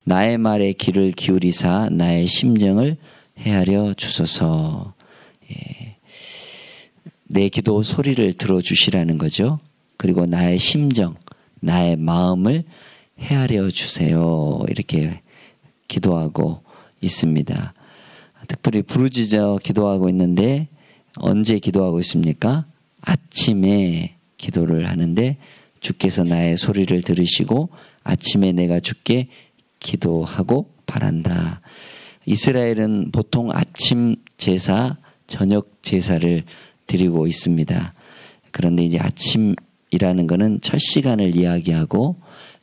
나의 말에 귀를 기울이사 나의 심정을 헤아려 주소서. 예. 내 기도 소리를 들어주시라는 거죠. 그리고 나의 심정, 나의 마음을 헤아려 주세요. 이렇게 기도하고 있습니다. 특별히 부르짖어 기도하고 있는데 언제 기도하고 있습니까? 아침에 기도를 하는데 주께서 나의 소리를 들으시고 아침에 내가 주께 기도하고 바란다. 이스라엘은 보통 아침 제사, 저녁 제사를 드리고 있습니다. 그런데 이제 아침이라는 것은 첫 시간을 이야기하고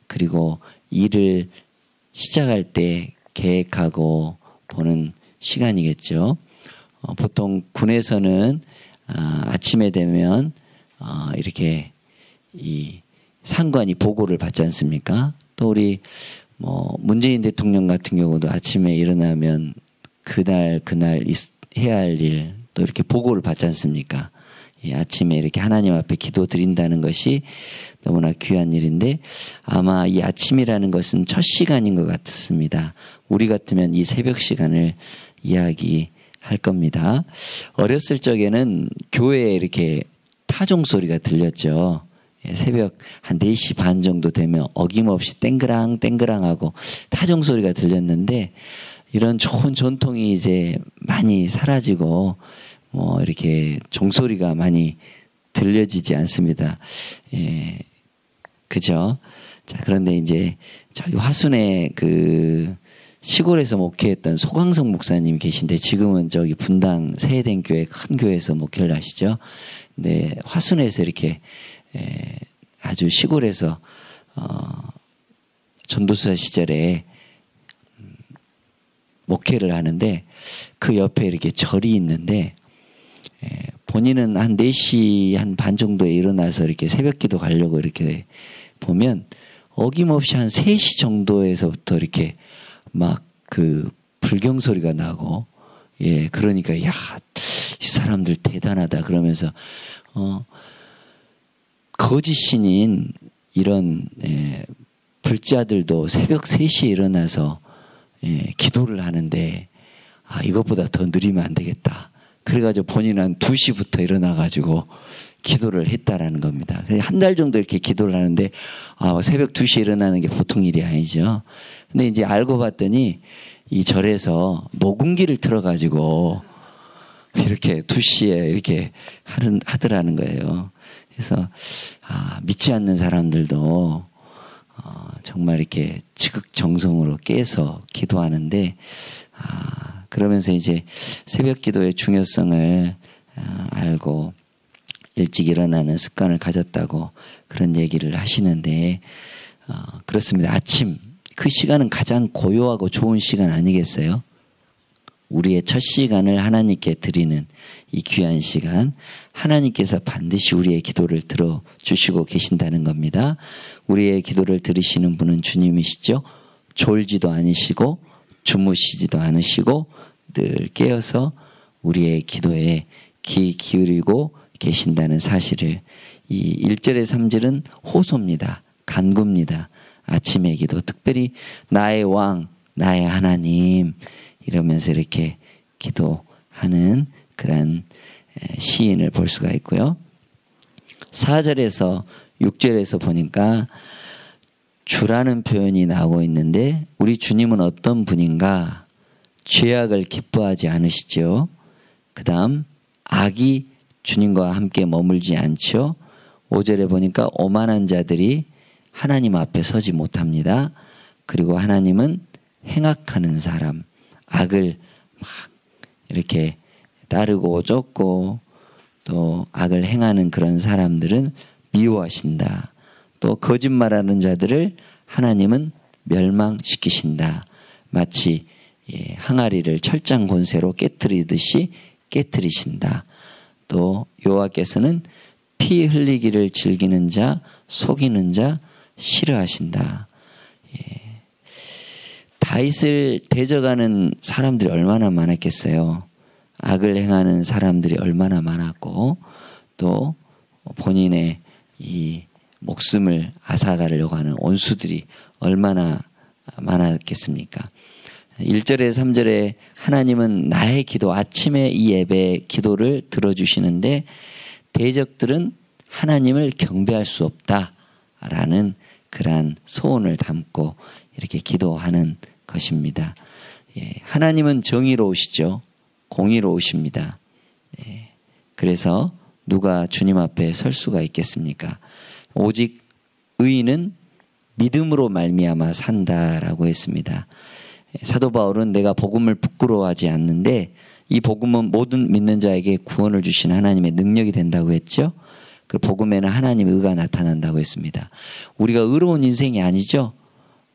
그리고 일을 시작할 때 계획하고 보는 시간이겠죠. 보통 군에서는 아침에 되면 이렇게 이 상관이 보고를 받지 않습니까? 또 우리 문재인 대통령 같은 경우도 아침에 일어나면 그날 해야 할 일 또 이렇게 보고를 받지 않습니까? 아침에 이렇게 하나님 앞에 기도 드린다는 것이 너무나 귀한 일인데 아마 이 아침이라는 것은 첫 시간인 것 같습니다. 우리 같으면 이 새벽 시간을 이야기할 겁니다. 어렸을 적에는 교회에 이렇게 타종 소리가 들렸죠. 새벽 한 4시 반 정도 되면 어김없이 땡그랑 하고 타종 소리가 들렸는데 이런 좋은 전통이 이제 많이 사라지고 이렇게 종소리가 많이 들려지지 않습니다. 예, 그죠? 자, 그런데 이제 저기 화순에 그 시골에서 목회했던 소광석 목사님이 계신데 지금은 저기 분당 세해den교회 큰 교회에서 목회를 하시죠. 근데 화순에서 이렇게 아주 시골에서 전도사 시절에 목회를 하는데 그 옆에 이렇게 절이 있는데 본인은 한 4시 한 반 정도에 일어나서 이렇게 새벽기도 가려고 이렇게 보면 어김없이 한 3시 정도에서부터 이렇게 막 그 불경 소리가 나고 그러니까 야, 이 사람들 대단하다 그러면서 거짓신인 이런 불자들도 새벽 3시에 일어나서 기도를 하는데 이것보다 더 느리면 안 되겠다. 그래가지고 본인은 한 2시부터 일어나가지고 기도를 했다라는 겁니다. 한 달 정도 이렇게 기도를 하는데 새벽 2시에 일어나는 게 보통 일이 아니죠. 근데 이제 알고 봤더니 이 절에서 녹음기를 틀어가지고 이렇게 2시에 이렇게 하더라는 거예요. 그래서 믿지 않는 사람들도 정말 이렇게 지극정성으로 깨서 기도하는데 그러면서 이제 새벽 기도의 중요성을 알고 일찍 일어나는 습관을 가졌다고 그런 얘기를 하시는데 그렇습니다. 아침 그 시간은 가장 고요하고 좋은 시간 아니겠어요? 우리의 첫 시간을 하나님께 드리는 이 귀한 시간, 하나님께서 반드시 우리의 기도를 들어주시고 계신다는 겁니다. 우리의 기도를 들으시는 분은 주님이시죠. 졸지도 않으시고 주무시지도 않으시고 늘 깨어서 우리의 기도에 귀 기울이고 계신다는 사실을 이 1절의 3절은 호소입니다. 간구입니다. 아침의 기도, 특별히 나의 왕, 나의 하나님 이러면서 이렇게 기도하는 그런 시인을 볼 수가 있고요. 4절에서 6절에서 보니까 주라는 표현이 나오고 있는데 우리 주님은 어떤 분인가? 죄악을 기뻐하지 않으시죠. 그 다음 악이 주님과 함께 머물지 않죠. 5절에 보니까 오만한 자들이 하나님 앞에 서지 못합니다. 그리고 하나님은 행악하는 사람, 악을 막 이렇게 따르고 쫓고 또 악을 행하는 그런 사람들은 미워하신다. 또 거짓말하는 자들을 하나님은 멸망시키신다. 마치 항아리를 철장 권세로 깨트리듯이 깨트리신다. 또 여호와께서는 피 흘리기를 즐기는 자, 속이는 자 싫어하신다. 다윗을 대적하는 사람들이 얼마나 많았겠어요. 악을 행하는 사람들이 얼마나 많았고 또 본인의 이 목숨을 앗아가려고 하는 원수들이 얼마나 많았겠습니까? 1절에 3절에 하나님은 나의 기도, 아침에 이 예배 기도를 들어주시는데 대적들은 하나님을 경배할 수 없다라는 그러한 소원을 담고 이렇게 기도하는 것입니다. 예, 하나님은 정의로우시죠. 공의로우십니다. 예, 그래서 누가 주님 앞에 설 수가 있겠습니까? 오직 의인은 믿음으로 말미암아 산다라고 했습니다. 사도 바울은 내가 복음을 부끄러워하지 않는데 이 복음은 모든 믿는 자에게 구원을 주신 하나님의 능력이 된다고 했죠. 그 복음에는 하나님의 의가 나타난다고 했습니다. 우리가 의로운 인생이 아니죠.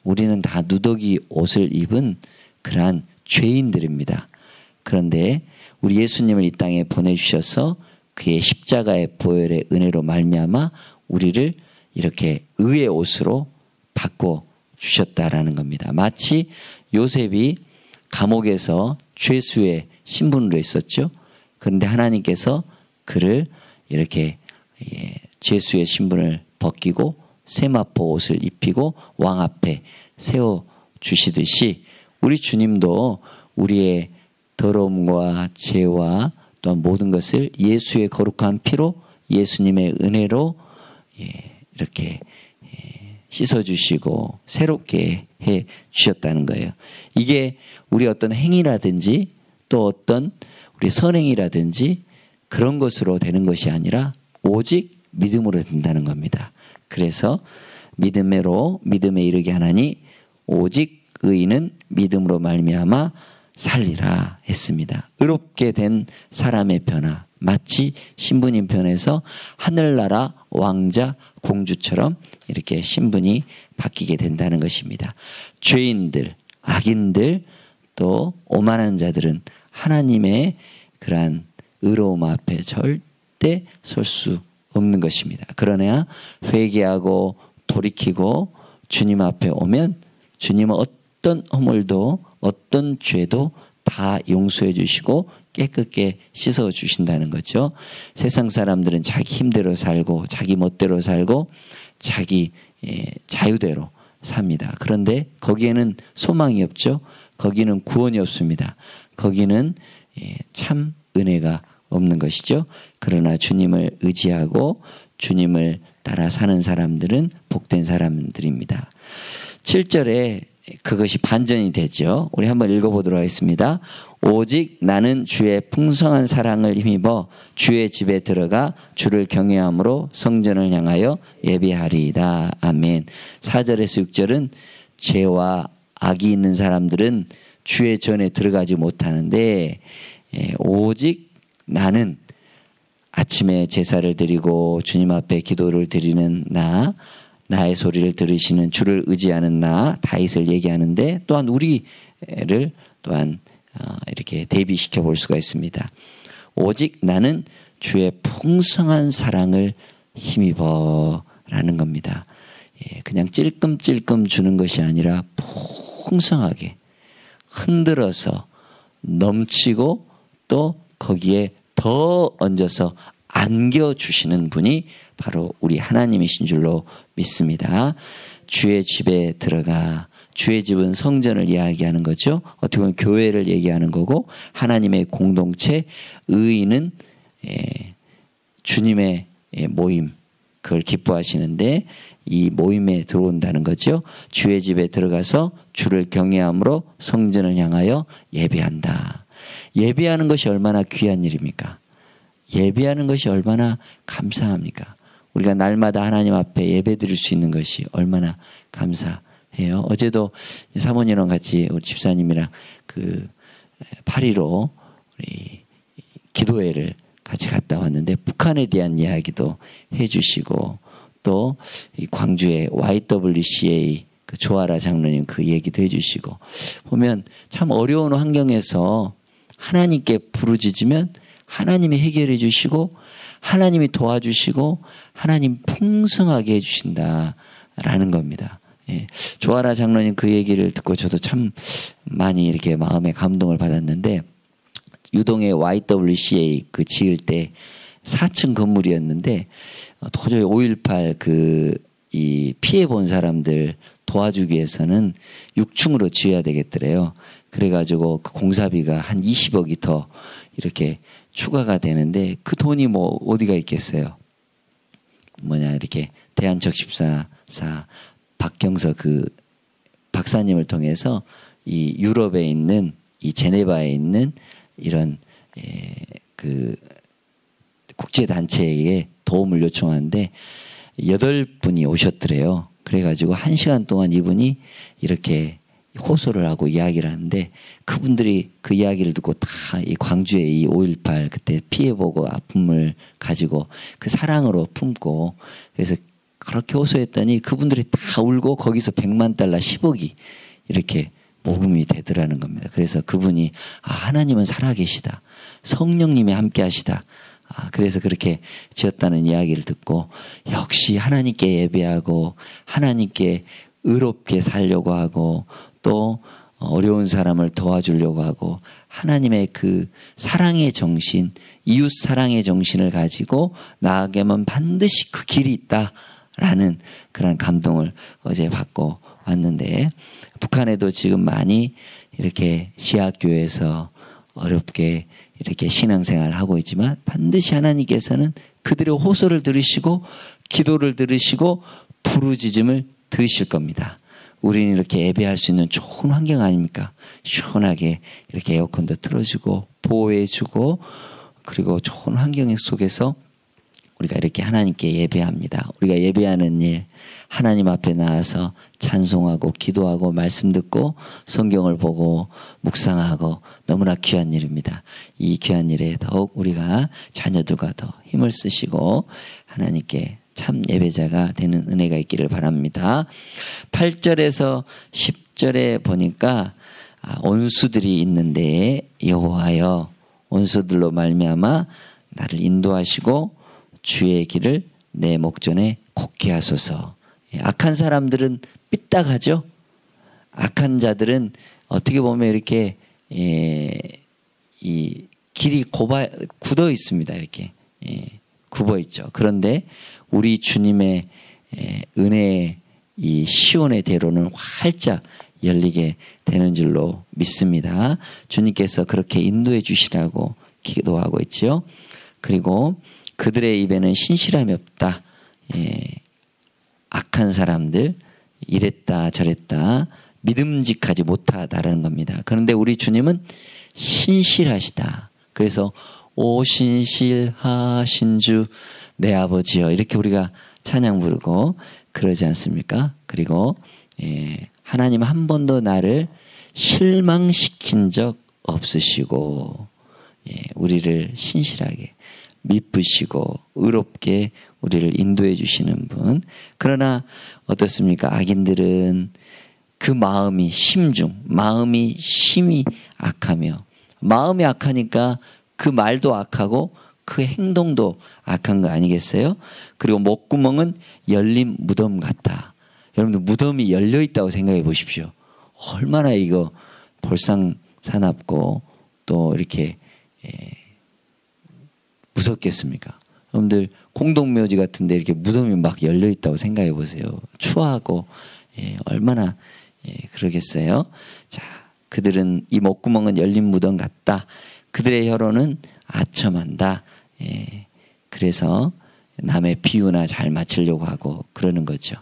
우리는 다 누더기 옷을 입은 그러한 죄인들입니다. 그런데 우리 예수님을 이 땅에 보내주셔서 그의 십자가의 보혈의 은혜로 말미암아 우리를 이렇게 의의 옷으로 바꿔 주셨다라는 겁니다. 마치 요셉이 감옥에서 죄수의 신분으로 있었죠. 그런데 하나님께서 그를 이렇게 죄수의 신분을 벗기고 세마포 옷을 입히고 왕 앞에 세워 주시듯이 우리 주님도 우리의 더러움과 죄와 또한 모든 것을 예수의 거룩한 피로 예수님의 은혜로 이렇게 씻어주시고 새롭게 해 주셨다는 거예요. 이게 우리 어떤 행위라든지 또 어떤 우리 선행이라든지 그런 것으로 되는 것이 아니라 오직 믿음으로 된다는 겁니다. 그래서 믿음에 이르게 하나니 오직 의인은 믿음으로 말미암아 살리라 했습니다. 의롭게 된 사람의 변화, 마치 신부님 편에서 하늘나라 왕자 공주처럼 이렇게 신분이 바뀌게 된다는 것입니다. 죄인들, 악인들, 또 오만한 자들은 하나님의 그러한 의로움 앞에 절대 설 수 없는 것입니다. 그러나 회개하고 돌이키고 주님 앞에 오면 주님은 어떤 허물도 어떤 죄도 다 용서해 주시고 깨끗게 씻어 주신다는 거죠. 세상 사람들은 자기 힘대로 살고 자기 멋대로 살고 자기 자유대로 삽니다. 그런데 거기에는 소망이 없죠. 거기는 구원이 없습니다. 거기는 참 은혜가 없는 것이죠. 그러나 주님을 의지하고 주님을 따라 사는 사람들은 복된 사람들입니다. 7절에 그것이 반전이 되죠. 우리 한번 읽어보도록 하겠습니다. 오직 나는 주의 풍성한 사랑을 힘입어 주의 집에 들어가 주를 경외함으로 성전을 향하여 예배하리이다. 아멘. 4절에서 6절은 죄와 악이 있는 사람들은 주의 전에 들어가지 못하는데 오직 나는 아침에 제사를 드리고 주님 앞에 기도를 드리는 나의 소리를 들으시는 주를 의지하는 나 다윗을 얘기하는데 또한 우리를 또한 이렇게 대비시켜 볼 수가 있습니다. 오직 나는 주의 풍성한 사랑을 힘입어 라는 겁니다. 그냥 찔끔찔끔 주는 것이 아니라 풍성하게 흔들어서 넘치고 또 거기에 더 얹어서 안겨주시는 분이 바로 우리 하나님이신 줄로 믿습니다. 주의 집에 들어가, 주의 집은 성전을 이야기하는 거죠. 어떻게 보면 교회를 얘기하는 거고 하나님의 공동체, 의인은 주님의 모임, 그걸 기뻐하시는데 이 모임에 들어온다는 거죠. 주의 집에 들어가서 주를 경외함으로 성전을 향하여 예배한다. 예배하는 것이 얼마나 귀한 일입니까? 예배하는 것이 얼마나 감사합니까? 우리가 날마다 하나님 앞에 예배 드릴 수 있는 것이 얼마나 감사해요. 어제도 사모님이랑 같이 우리 집사님이랑 그 파리로 우리 기도회를 같이 갔다 왔는데 북한에 대한 이야기도 해주시고 또 이 광주의 YWCA 그 조아라 장로님 그 얘기도 해주시고 보면 참 어려운 환경에서 하나님께 부르짖으면 하나님이 해결해 주시고 하나님이 도와주시고 하나님 풍성하게 해주신다라는 겁니다. 조아라 장로님 그 얘기를 듣고 저도 참 많이 이렇게 마음에 감동을 받았는데 유동의 YWCA 그 지을 때 4층 건물이었는데 도저히 5.18 이 피해 본 사람들 도와주기 위해서는 6층으로 지어야 되겠더래요. 그래가지고 그 공사비가 한 20억이 더 이렇게 추가가 되는데 그 돈이 뭐 어디가 있겠어요. 이렇게 대한적십사 박경서 그 박사님을 통해서 이 유럽에 있는 이 제네바에 있는 이런 그 국제단체에 도움을 요청하는데 8분이 오셨더래요. 그래가지고 1시간 동안 이분이 이렇게 호소를 하고 이야기를 하는데 그분들이 그 이야기를 듣고 다 이 광주의 이 5.18 그때 피해보고 아픔을 가지고 그 사랑으로 품고 그래서 그렇게 호소했더니 그분들이 다 울고 거기서 100만 달러 10억이 이렇게 모금이 되더라는 겁니다. 그래서 그분이 하나님은 살아계시다. 성령님이 함께 하시다. 그래서 그렇게 지었다는 이야기를 듣고 역시 하나님께 예배하고 하나님께 의롭게 살려고 하고 또 어려운 사람을 도와주려고 하고 하나님의 그 사랑의 정신, 이웃 사랑의 정신을 가지고 나아가면 반드시 그 길이 있다라는 그런 감동을 어제 받고 왔는데 북한에도 지금 많이 이렇게 시학교에서 어렵게 이렇게 신앙생활을 하고 있지만 반드시 하나님께서는 그들의 호소를 들으시고 기도를 들으시고 부르짖음을 들으실 겁니다. 우리는 이렇게 예배할 수 있는 좋은 환경 아닙니까? 시원하게 이렇게 에어컨도 틀어주고 보호해주고 그리고 좋은 환경 속에서 우리가 이렇게 하나님께 예배합니다. 우리가 예배하는 일, 하나님 앞에 나와서 찬송하고 기도하고 말씀 듣고 성경을 보고 묵상하고 너무나 귀한 일입니다. 이 귀한 일에 더욱 우리가 자녀들과 더 힘을 쓰시고 하나님께 참 예배자가 되는 은혜가 있기를 바랍니다. 8절에서 10절에 보니까 원수들이 있는데 여호와여 원수들로 말미암아 나를 인도하시고 주의 길을 내 목전에 곱게 하소서. 악한 사람들은 삐딱하죠. 악한 자들은 어떻게 보면 이렇게 이 길이 굳어 있습니다. 이렇게 굽어 있죠. 그런데 우리 주님의 은혜의 이 시온의 대로는 활짝 열리게 되는 줄로 믿습니다. 주님께서 그렇게 인도해 주시라고 기도하고 있죠. 그리고 그들의 입에는 신실함이 없다. 악한 사람들 이랬다 저랬다 믿음직하지 못하다라는 겁니다. 그런데 우리 주님은 신실하시다. 그래서 오 신실하신 주 내 아버지여 이렇게 우리가 찬양 부르고 그러지 않습니까? 그리고 하나님 한 번도 나를 실망시킨 적 없으시고 우리를 신실하게 미쁘시고 의롭게 우리를 인도해 주시는 분. 그러나 어떻습니까? 악인들은 그 마음이 마음이 심히 악하며 마음이 악하니까 그 말도 악하고 그 행동도 악한 거 아니겠어요? 그리고 목구멍은 열린 무덤 같다. 여러분들 무덤이 열려 있다고 생각해 보십시오. 얼마나 이거 볼상사납고 또 이렇게 무섭겠습니까? 여러분들 공동묘지 같은데 이렇게 무덤이 막 열려 있다고 생각해 보세요. 추하고 얼마나 그러겠어요? 자, 그들은 이 목구멍은 열린 무덤 같다. 그들의 혀로는 아첨한다. 그래서 남의 비유나 잘 맞추려고 하고 그러는 거죠.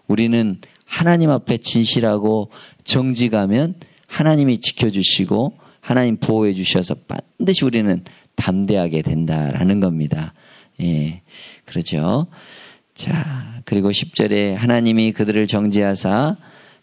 우리는 하나님 앞에 진실하고 정직하면 하나님이 지켜주시고 하나님 보호해 주셔서 반드시 우리는 담대하게 된다라는 겁니다. 그렇죠. 자, 그리고 10절에 하나님이 그들을 정죄하사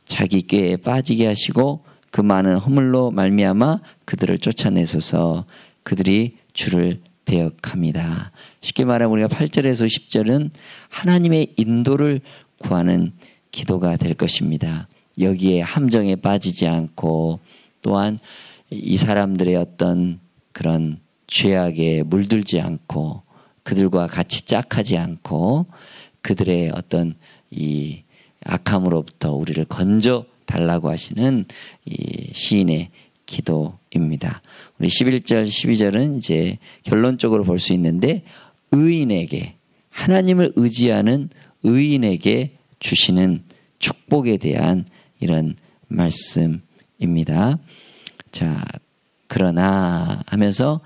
자기 꾀에 빠지게 하시고 그 많은 허물로 말미암아 그들을 쫓아내소서. 그들이 주를 배역합니다. 쉽게 말하면 우리가 8절에서 10절은 하나님의 인도를 구하는 기도가 될 것입니다. 여기에 함정에 빠지지 않고 또한 이 사람들의 어떤 그런 죄악에 물들지 않고 그들과 같이 짝하지 않고 그들의 어떤 이 악함으로부터 우리를 건져 달라고 하시는 이 시인의 기도입니다. 우리 11절, 12절은 이제 결론적으로 볼 수 있는데 의인에게 하나님을 의지하는 의인에게 주시는 축복에 대한 이런 말씀입니다. 자, 그러나 하면서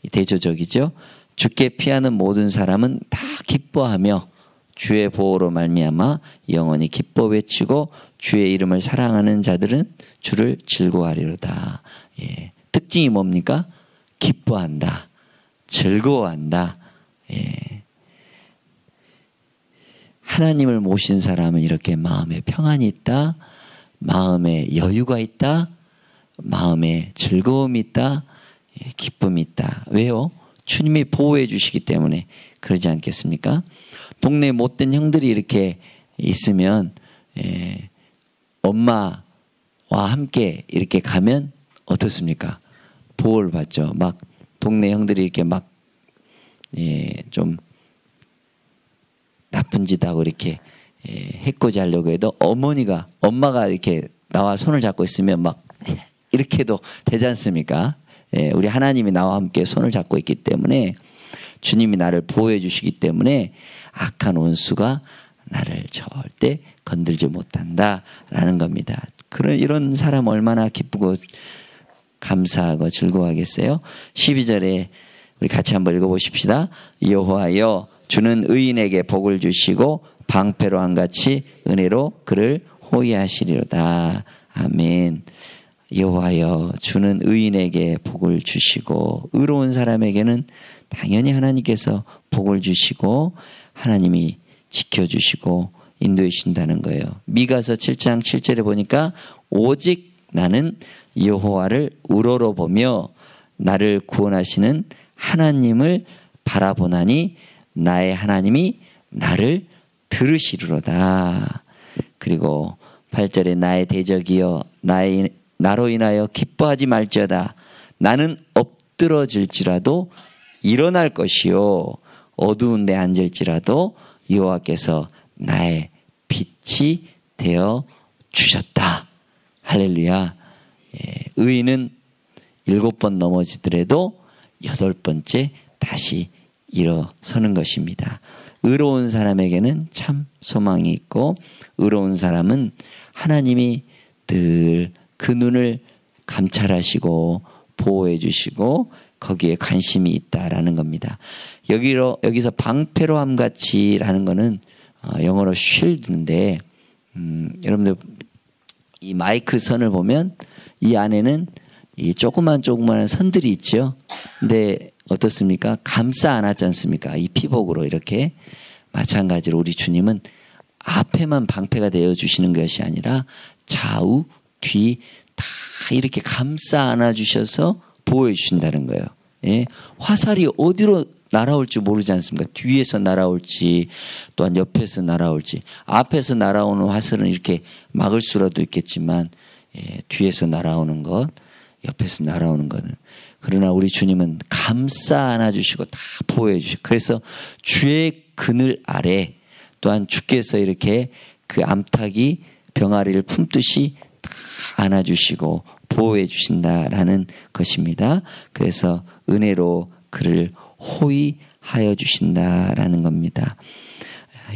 대조적이죠. 주께 피하는 모든 사람은 다 기뻐하며 주의 보호로 말미암아 영원히 기뻐 외치고 주의 이름을 사랑하는 자들은 주를 즐거워하리로다. 예. 특징이 뭡니까? 기뻐한다. 즐거워한다. 예. 하나님을 모신 사람은 이렇게 마음에 평안이 있다. 마음에 여유가 있다. 마음에 즐거움이 있다. 예. 기쁨이 있다. 왜요? 주님이 보호해 주시기 때문에 그러지 않겠습니까? 동네 못된 형들이 이렇게 있으면 엄마와 함께 이렇게 가면 어떻습니까? 보호를 받죠. 막 동네 형들이 이렇게 막 좀 나쁜 짓 하고 이렇게 해코지 하려고 해도 엄마가 이렇게 나와 손을 잡고 있으면 막 이렇게 해도 되지 않습니까? 우리 하나님이 나와 함께 손을 잡고 있기 때문에 주님이 나를 보호해 주시기 때문에 악한 원수가 나를 절대 건들지 못한다라는 겁니다. 이런 사람 얼마나 기쁘고 감사하고 즐거워하겠어요? 12절에 우리 같이 한번 읽어보십시다. 여호와여 주는 의인에게 복을 주시고 방패로 한같이 은혜로 그를 호위하시리로다. 아멘. 여호와여 주는 의인에게 복을 주시고 의로운 사람에게는 당연히 하나님께서 복을 주시고 하나님이 지켜주시고 인도해 주신다는 거예요. 미가서 7장 7절에 보니까 오직 나는 여호와를 우러러보며 나를 구원하시는 하나님을 바라보나니 나의 하나님이 나를 들으시리로다. 그리고 8절에 나의 대적이여 나로 인하여 기뻐하지 말지어다. 나는 엎드러질지라도 일어날 것이요 어두운 데 앉을지라도 여호와께서 나의 빛이 되어 주셨다. 할렐루야. 의인은 7번 넘어지더라도 8번째 다시 일어서는 것입니다. 의로운 사람에게는 참 소망이 있고 의로운 사람은 하나님이 늘 그 눈을 감찰하시고 보호해 주시고 거기에 관심이 있다라는 겁니다. 여기서 방패로 함같이라는 거는 영어로 shield인데 여러분들 이 마이크 선을 보면 이 안에는 이 조그만 선들이 있죠. 근데 어떻습니까? 감싸 안았지 않습니까? 이 피복으로 이렇게. 마찬가지로 우리 주님은 앞에만 방패가 되어 주시는 것이 아니라 좌우 뒤 다 이렇게 감싸 안아 주셔서 보호해 주신다는 거예요. 예? 화살이 어디로 날아올지 모르지 않습니까? 뒤에서 날아올지 또한 옆에서 날아올지. 앞에서 날아오는 화살은 이렇게 막을 수라도 있겠지만 뒤에서 날아오는 것, 옆에서 날아오는 것은. 그러나 우리 주님은 감싸 안아주시고 다 보호해 주시고 그래서 주의 그늘 아래 또한 주께서 이렇게 그 암탉이 병아리를 품듯이 다 안아주시고 보호해 주신다라는 것입니다. 그래서 은혜로 그를 호위하여 주신다라는 겁니다.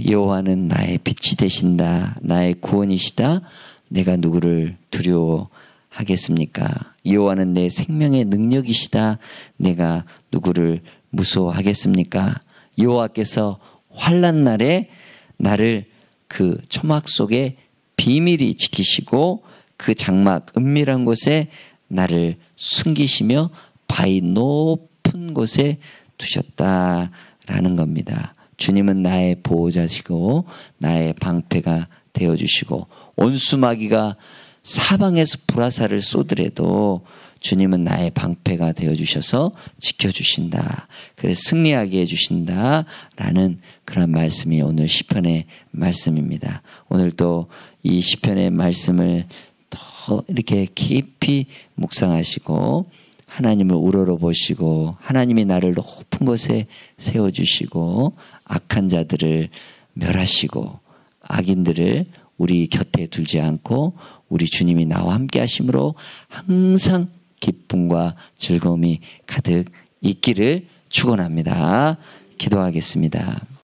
여호와는 나의 빛이 되신다. 나의 구원이시다. 내가 누구를 두려워하겠습니까? 여호와는 내 생명의 능력이시다. 내가 누구를 무서워하겠습니까? 여호와께서 환난 날에 나를 그 초막 속에 비밀히 지키시고 그 장막 은밀한 곳에 나를 숨기시며 바위 높은 곳에 두셨다라는 겁니다. 주님은 나의 보호자시고 나의 방패가 되어주시고 온수마귀가 사방에서 불화살을 쏘더라도 주님은 나의 방패가 되어주셔서 지켜주신다. 그래서 승리하게 해주신다라는 그런 말씀이 오늘 시편의 말씀입니다. 오늘 또 이 시편의 말씀을 더 이렇게 깊이 묵상하시고 하나님을 우러러보시고 하나님이 나를 높은 곳에 세워주시고 악한 자들을 멸하시고 악인들을 우리 곁에 두지 않고 우리 주님이 나와 함께 하심으로 항상 기쁨과 즐거움이 가득 있기를 축원합니다. 기도하겠습니다.